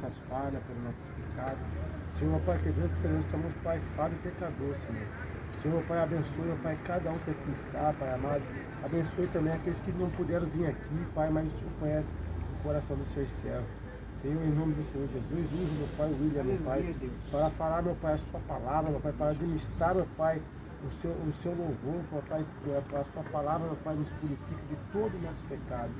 nossas falhas, pelos nossos pecados. Senhor, meu Pai querido, porque nós somos, Pai, falho e pecador, Senhor. Senhor, meu Pai, abençoe, meu Pai, cada um que aqui está, Pai amado. Abençoe também aqueles que não puderam vir aqui, Pai, mas o Senhor conhece o coração dos seus servos. Senhor, em nome do Senhor Jesus, usa meu Pai, William, meu Pai, para falar, meu Pai, a sua palavra, meu Pai, para administrar, meu Pai, o seu louvor, meu Pai, que a sua palavra, meu Pai, nos purifica de todo o nosso pecado.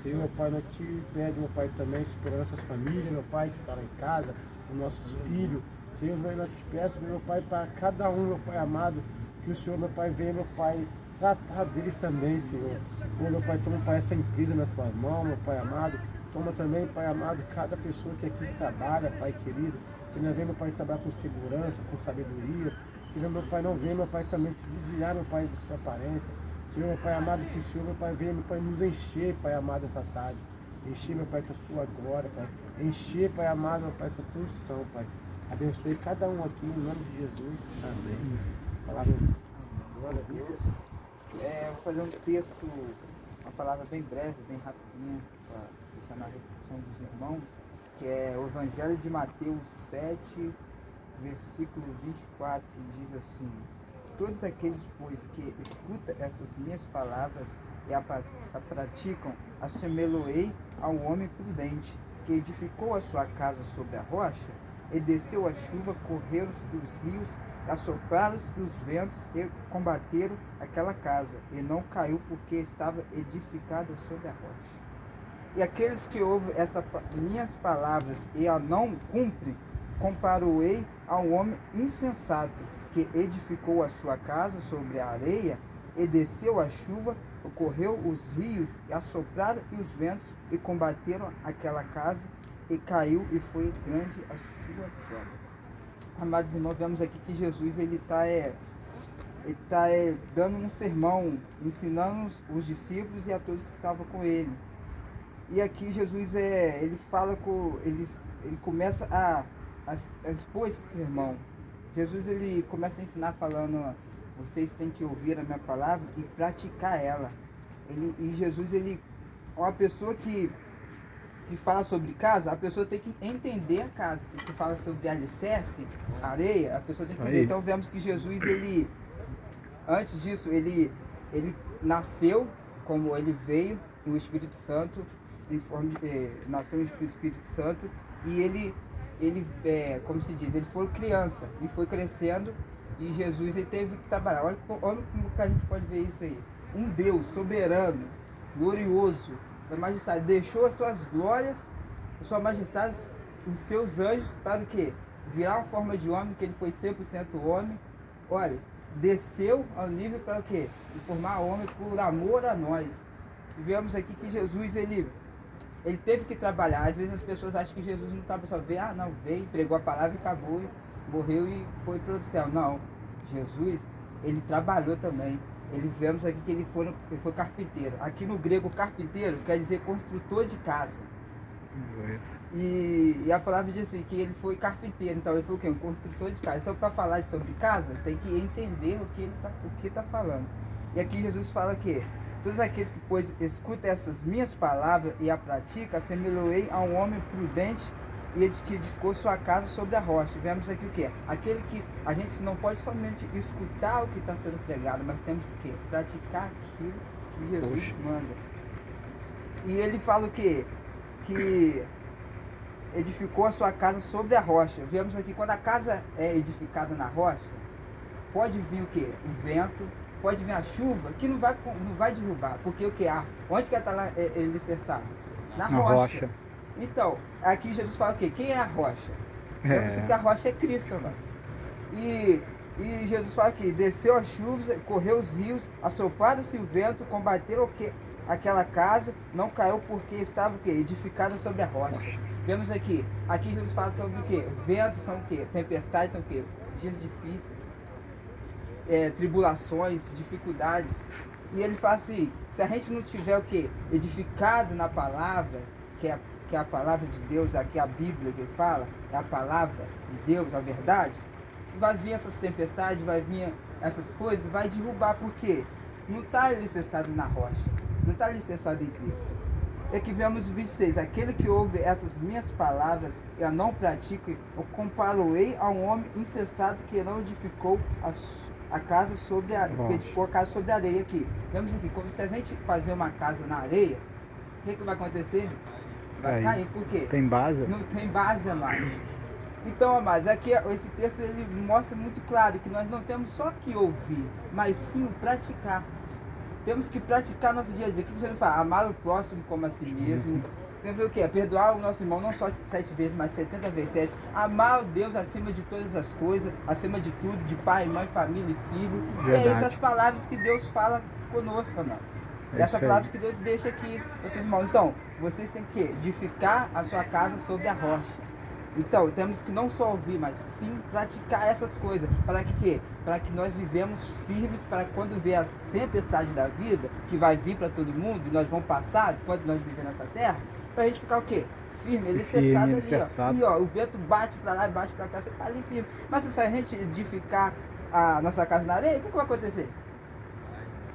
Senhor, meu Pai, nós te pedimos, meu Pai, também, por nossas famílias, meu Pai, que está lá em casa, os nossos filhos. Senhor, nós te peço, meu Pai, para cada um, meu Pai amado, que o Senhor, meu Pai, venha, meu Pai, tratar deles também, Senhor. Meu Pai, toma, Pai, essa empresa nas tuas mãos, meu Pai amado. Toma também, Pai amado, cada pessoa que aqui trabalha, Pai querido, que não vem, meu Pai, trabalhar com segurança, com sabedoria, que não, meu Pai, não vem, meu Pai, também se desviar, meu Pai, de sua aparência. Senhor, meu Pai amado, que o Senhor, meu Pai, venha, meu Pai, nos encher, Pai amado, essa tarde. Encher, meu Pai, com a sua glória, Pai. Encher, Pai amado, meu Pai, com a tua unção, Pai. Abençoe cada um aqui, em nome de Jesus. Amém. Palavra. Glória a Deus. Vou fazer um texto, uma palavra bem breve, bem rapidinha, para deixar na reflexão dos irmãos, que é o Evangelho de Mateus 7, versículo 24, diz assim: todos aqueles, pois, que escutam essas minhas palavras e a praticam, assemelhei a um homem prudente, que edificou a sua casa sobre a rocha, e desceu a chuva, correram-se os rios, assopraram-se os ventos e combateram aquela casa, e não caiu porque estava edificada sobre a rocha. E aqueles que ouvem estas minhas palavras e a não cumprem, comparou-ei a um homem insensato, que edificou a sua casa sobre a areia, e desceu a chuva, ocorreu os rios, e assopraram os ventos, e combateram aquela casa, e caiu, e foi grande a sua queda. Amados irmãos, vemos aqui que Jesus ele está dando um sermão, ensinando os discípulos e a todos que estavam com ele. E aqui Jesus ele fala com ele começa a expor esse sermão. Jesus ele começa a ensinar falando: vocês têm que ouvir a minha palavra e praticar ela. E Jesus ele é uma pessoa que fala sobre casa, a pessoa tem que entender a casa. Que fala sobre alicerce, areia, a pessoa tem que entender. Então vemos que Jesus ele antes disso ele nasceu como ele veio no Espírito Santo, nasceu no Espírito Santo, e ele como se diz, ele foi criança e foi crescendo, e Jesus ele teve que trabalhar. Olha como que a gente pode ver isso aí. Um Deus soberano, glorioso, da majestade, deixou as suas glórias, a sua majestade, os seus anjos, para o quê? Virar uma forma de homem, que ele foi 100% homem. Olha, desceu ao nível para o quê? De formar homem por amor a nós. E vemos aqui que Jesus ele teve que trabalhar. Às vezes as pessoas acham que Jesus não estava só veio, pregou a palavra e acabou, morreu e foi para o céu. Não, Jesus ele trabalhou também. Vemos aqui que ele foi carpinteiro. Aqui no grego, carpinteiro quer dizer construtor de casa. E a palavra diz assim, que ele foi carpinteiro. Então ele foi o quê? Um construtor de casa. Então para falar sobre casa, tem que entender o que está falando. E aqui Jesus fala que todos aqueles que, pois, escutam essas minhas palavras e a praticam, assemelhei a um homem prudente e que edificou sua casa sobre a rocha. Vemos aqui o que? Aquele que a gente não pode somente escutar o que está sendo pregado, mas temos que praticar aquilo que Jesus manda. E ele fala o quê? Que edificou a sua casa sobre a rocha. Vemos aqui, quando a casa é edificada na rocha, pode vir o quê? O vento, pode vir a chuva, que não vai derrubar. Porque o quê? Onde que está lá alicerçado? Na rocha. Então, aqui Jesus fala o quê? Quem é a rocha? Vemos que a rocha é Cristo, mano. E Jesus fala aqui: desceu a chuva, correu os rios, assopraram-se o vento, combateram o quê? Aquela casa, não caiu porque estava o quê? Edificada sobre a rocha. Vemos aqui Jesus fala sobre o quê? Ventos são o quê? Tempestades são o quê? Dias difíceis, tribulações, dificuldades. E ele fala assim: se a gente não tiver o quê? Edificado na palavra, que é a palavra de Deus, aqui a Bíblia que fala, é a palavra de Deus, a verdade, vai vir essas tempestades, vai vir essas coisas, vai derrubar, porque não está alicerçado na rocha, não está alicerçado em Cristo. é que vemos o 26. Aquele que ouve essas minhas palavras e a não pratica, eu comparo-ei a um homem insensato que não edificou a casa sobre a, que edificou a casa sobre a areia aqui. Vemos aqui, como se a gente fazer uma casa na areia, o que vai acontecer? Vai cair, por quê? Tem base? Não tem base, amado. Então, amados, aqui esse texto ele mostra muito claro que nós não temos só que ouvir, mas sim o praticar. Temos que praticar nosso dia a dia. Aqui você fala, amar o próximo como a si mesmo. Temos o quê? Perdoar o nosso irmão não só 7 vezes, mas 70 vezes 7. Amar o Deus acima de todas as coisas, acima de tudo, de pai, mãe, família e filho. Verdade. E é essas palavras que Deus fala conosco, amado. É Essa isso aí. palavra que Deus deixa aqui, vocês irmãos. Então, vocês têm que edificar a sua casa sobre a rocha. Então, temos que não só ouvir, mas sim praticar essas coisas. Para que quê? Para que nós vivemos firmes, para quando vier a tempestade da vida, que vai vir para todo mundo, e nós vamos passar, enquanto nós vivemos nessa terra, para a gente ficar o quê? Firme, alicerçado ali, alicerçado. ó. E ó, o vento bate para lá e bate para cá, você está ali firme. Mas se a gente edificar a nossa casa na areia, o que vai acontecer?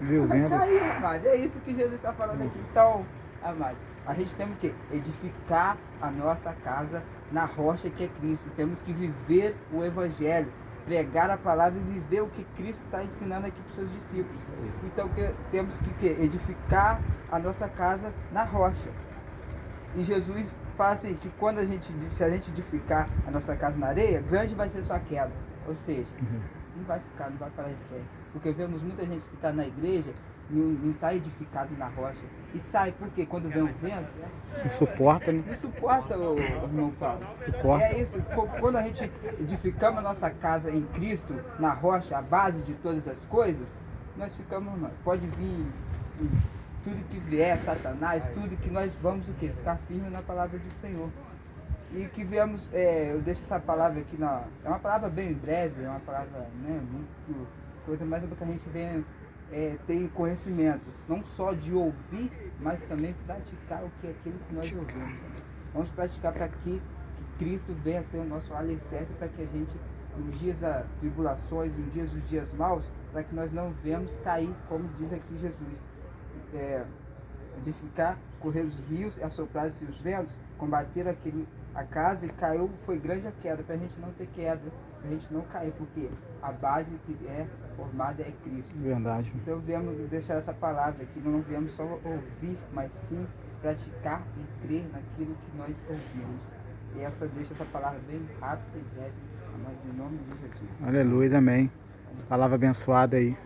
Viu, Vai vendo? cair, amado. É isso que Jesus está falando aqui. Então, amados, a gente tem que edificar a nossa casa na rocha que é Cristo. Temos que viver o Evangelho, pregar a palavra e viver o que Cristo está ensinando aqui para os seus discípulos. Então temos que edificar a nossa casa na rocha. E Jesus fala assim, que quando se a gente edificar a nossa casa na areia, grande vai ser sua queda. Ou seja, não vai parar de pé. Porque vemos muita gente que está na igreja, não está edificado na rocha. E sai, porque quando vem o vento, Não suporta, né? não suporta, o irmão Paulo. Suporta. É isso, quando a gente edificamos a nossa casa em Cristo, na rocha, a base de todas as coisas, nós ficamos, pode vir tudo que vier, Satanás, tudo que nós vamos o quê? Ficar firme na palavra do Senhor. E que viemos, eu deixo essa palavra aqui, é uma palavra bem breve, é uma palavra, né, muito coisa, mais do que a gente venha ter conhecimento, não só de ouvir, mas também praticar o que é aquilo que nós ouvimos. Vamos praticar para que Cristo venha a ser o nosso alicerce, para que a gente, nos dias das tribulações, nos dias dos dias maus, para que nós não venhamos cair, como diz aqui Jesus. Edificar, correr os rios, assoprar-se os ventos, combater a casa e caiu, foi grande a queda, para a gente não ter queda, para a gente não cair, porque a base que é formada é Cristo. Verdade. Então viemos deixar essa palavra aqui, não viemos só ouvir, mas sim praticar e crer naquilo que nós ouvimos. E deixa essa palavra bem rápida e breve, em nome de Jesus. Aleluia, amém. Palavra abençoada aí.